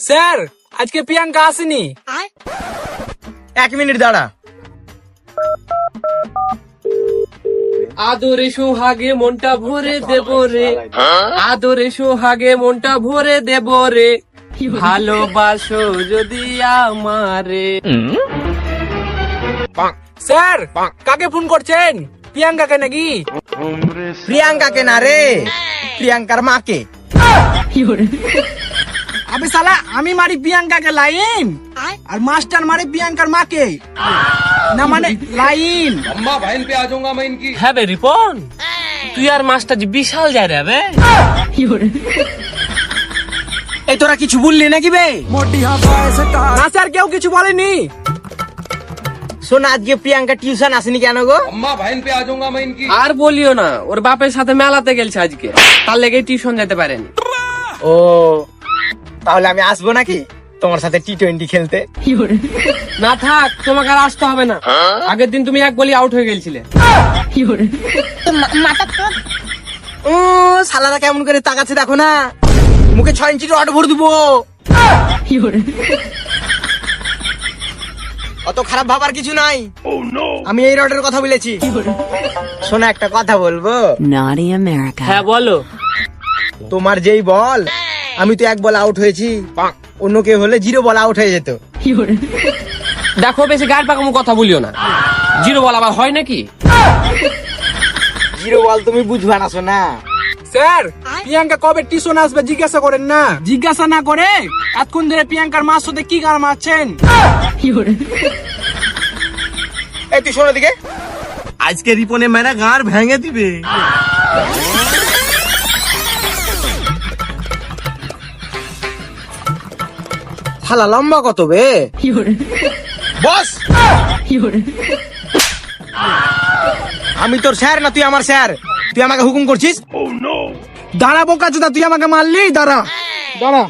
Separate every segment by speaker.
Speaker 1: Sir আজকে প্রিয়াঙ্কা আসেনি।
Speaker 2: 1 minute দাঁড়া।
Speaker 3: আদরে সোহাগে মনটা ভরে দেব রে, আদরে সোহাগে মনটা ভরে দেব রে, ভালোবাসো যদি আমারে।
Speaker 1: স্যার কাকে ফোন করছেন? প্রিয়াঙ্কাকে নাকি?
Speaker 2: প্রিয়াঙ্কাকে না রে, প্রিয়াঙ্কার মাকে।
Speaker 1: আবে শালা আমি মারি প্রিয়াঙ্কাকে লাইন আর মাস্টার মারি প্রিয়াঙ্কার মাকে না, মানে লাইন।
Speaker 3: হ্যাঁ বে রিপন, তুই আর মাস্টার বিশাল যায় রে বে।
Speaker 2: এই তোরা কিছু বললি নাকি বে?
Speaker 1: না স্যার কেউ কিছু বলেনি।
Speaker 2: শোন, আজকে প্রিয়াঙ্কা টিউশন আসেনি কেন গো?
Speaker 3: আর বলিও না, ওর বাপের সাথে মেলাতে গেলছে আজকে, তার লেগে টিউশন যেতে পারেনি।
Speaker 2: ও তাহলে আমি আসবো নাকি তোমার সাথে T20 খেলতে?
Speaker 3: না থাক, তোমাকে আর আসতে হবে না। আগের দিন তুমি এক বলি আউট হয়ে গেছিলে।
Speaker 2: ও শালারা কেমন করে তাকাচ্ছে দেখো না, মুখে 6 ইঞ্চি রড ভরে দেবো। অত খারাপ ভাবার কিছু নাই, আমি এই রডের কথা বলেছি। শোনা, একটা কথা বলবো?
Speaker 4: Naughty America.
Speaker 3: হ্যাঁ বলো।
Speaker 2: তোমার যেই বল, আমি তো 1 বল আউট হয়েছি, অন্য কেউ হলে 0 বল আউট হয়ে যেত।
Speaker 3: দেখো বেশি গায়ের পাকামো কথা বলিও না, 0 বল আবার হয় নাকি?
Speaker 2: 0 বল তুমি বুঝবা না শোনা।
Speaker 1: স্যার প্রিয়াঙ্কা কবে টিউশন আসবে জিজ্ঞাসা করেন না। জিজ্ঞাসা না করে এতক্ষণ ধরে প্রিয়াঙ্কার মার সাথে কি গান মারছেন?
Speaker 2: এই তুই শোনো দিকে,
Speaker 5: আজকে রিপনে মেরা গাঁর ভেঙে দিবে।
Speaker 2: শালা লম্বা কত বে? বস, আমি তোর স্যার না তুই আমার স্যার? তুই আমাকে হুকুম করছিস?
Speaker 1: দাঁড়া বোকা চোদা, তুই আমাকে মারলি। দাঁড়া দাঁড়া।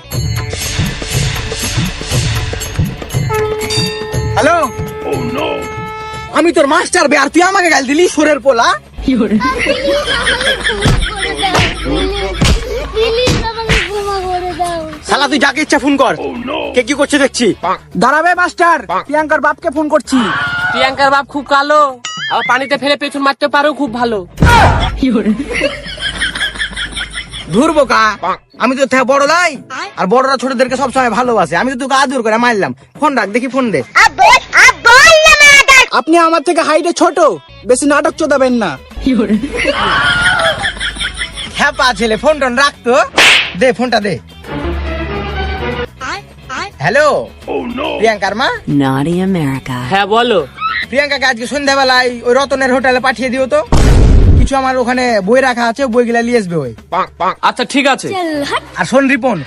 Speaker 2: হ্যালো, আমি তোর মাস্টার বে, আর তুই আমাকে গাল দিলি সোরের পোলা। শালা তুই যাকে ইচ্ছা ফোন কর, কে কি করছে দেখছি।
Speaker 1: দাঁড়াবে মাস্টার, প্রিয়াঙ্কার বাপকে ফোন করছি।
Speaker 3: প্রিয়াঙ্কার বাপ খুব কালো, আবার পানিতে ফেলে পেছন মারতে পারো খুব ভালো।
Speaker 2: ধুর বোকা, আমি তো থেকে বড় লাই, আর বড়রা ছোটদেরকে সবসময় ভালোবাসে। আমি তো তোকে আদর করে মারলাম। ফোন রাখ দেখি, ফোন দে।
Speaker 1: আপনি আমার থেকে হাইটে ছোট, বেশি নাটক চোদাবেন না।
Speaker 2: হ্যাঁ পা ছেলে, ফোন টোন রাখতো, দে ফোনটা দে। হ্যালো, প্রিয়াঙ্কার মা?
Speaker 4: Naughty America.
Speaker 3: হ্যাঁ বলো।
Speaker 2: প্রিয়াঙ্কাকে আজকে সন্ধ্যাবেলায় ওই রতনের হোটেলে পাঠিয়ে দিও তো। কিছু আমার ওখানে বই রাখা আছে, বইগুলা নিয়ে আসবে ওই।
Speaker 3: আচ্ছা ঠিক আছে।
Speaker 2: আর শোন রিপন,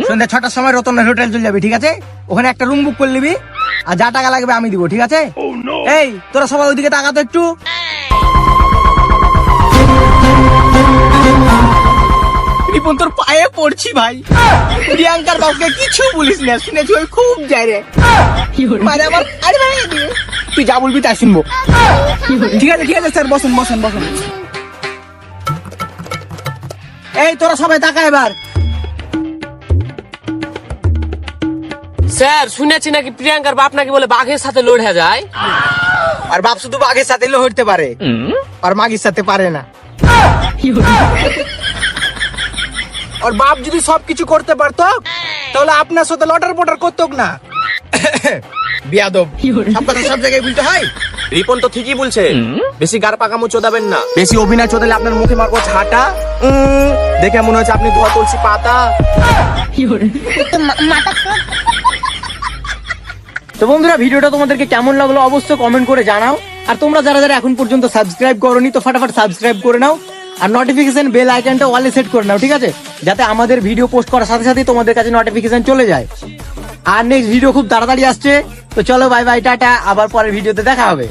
Speaker 2: সন্ধ্যা 6টার সময় রতনের হোটেল চলে যাবি, ঠিক আছে? ওখানে একটা রুম বুক করে নিবি, আর যা টাকা লাগবে আমি দিব, ঠিক আছে? এই তোরা সবাই ওইদিকে তাকাতো একটু। রিপন তোর পায়ে পড়ছি ভাই, প্রিয়াঙ্কার বাবুকে কিছু বলিস না, শুনেছি ওই খুব যায় রে। মানে আমার আরে ভাই, তুই যা বলবি তাই শুনবো।
Speaker 1: ঠিক আছে ঠিক আছে স্যার, বসুন বসুন বসুন।
Speaker 2: এই তোরা সবাই তাকা এবার।
Speaker 3: স্যার শুনেছি নাকি প্রিয়াঙ্কার বাপ নাকি বলে বাঘের সাথে লড়ে যায়।
Speaker 2: আর বাপ শুধু বাঘের সাথে লড়তে পারে, আর মাগির সাথে পারে না।
Speaker 1: আর বাপ যদি সবকিছু করতে পারতো তাহলে আপনার সাথে লটার পটার করতো না।
Speaker 2: বিয়াদব, সব কথা সব জায়গায় বলতে হয়।
Speaker 5: রিপন তো ঠিকই বলছে, বেশি গার পাকামো চোদাবেন না। বেশি অভিনয় চোদালে আপনার মুখে মারবো ছাটা। দেখে মনে হচ্ছে আপনি ধোয়া তুলসী পাতা।
Speaker 2: তো বন্ধুরা, ভিডিওটা তোমাদেরকে কেমন লাগলো অবশ্যই কমেন্ট করে জানাও। আর তোমরা যারা যারা এখন পর্যন্ত সাবস্ক্রাইব করোনি, তো ফটাফট সাবস্ক্রাইব করে নাও, আর নোটিফিকেশন বেল আইকনটা অলে সেট করে নাও, ঠিক আছে? যাতে আমাদের ভিডিও পোস্ট করার সাথে সাথে তোমাদের কাছে নোটিফিকেশন চলে যায়। আর নেক্সট ভিডিও খুব তাড়াতাড়ি আসছে। তো চলো বাই বাই, টাটা, আবার পরের ভিডিওতে দেখা হবে।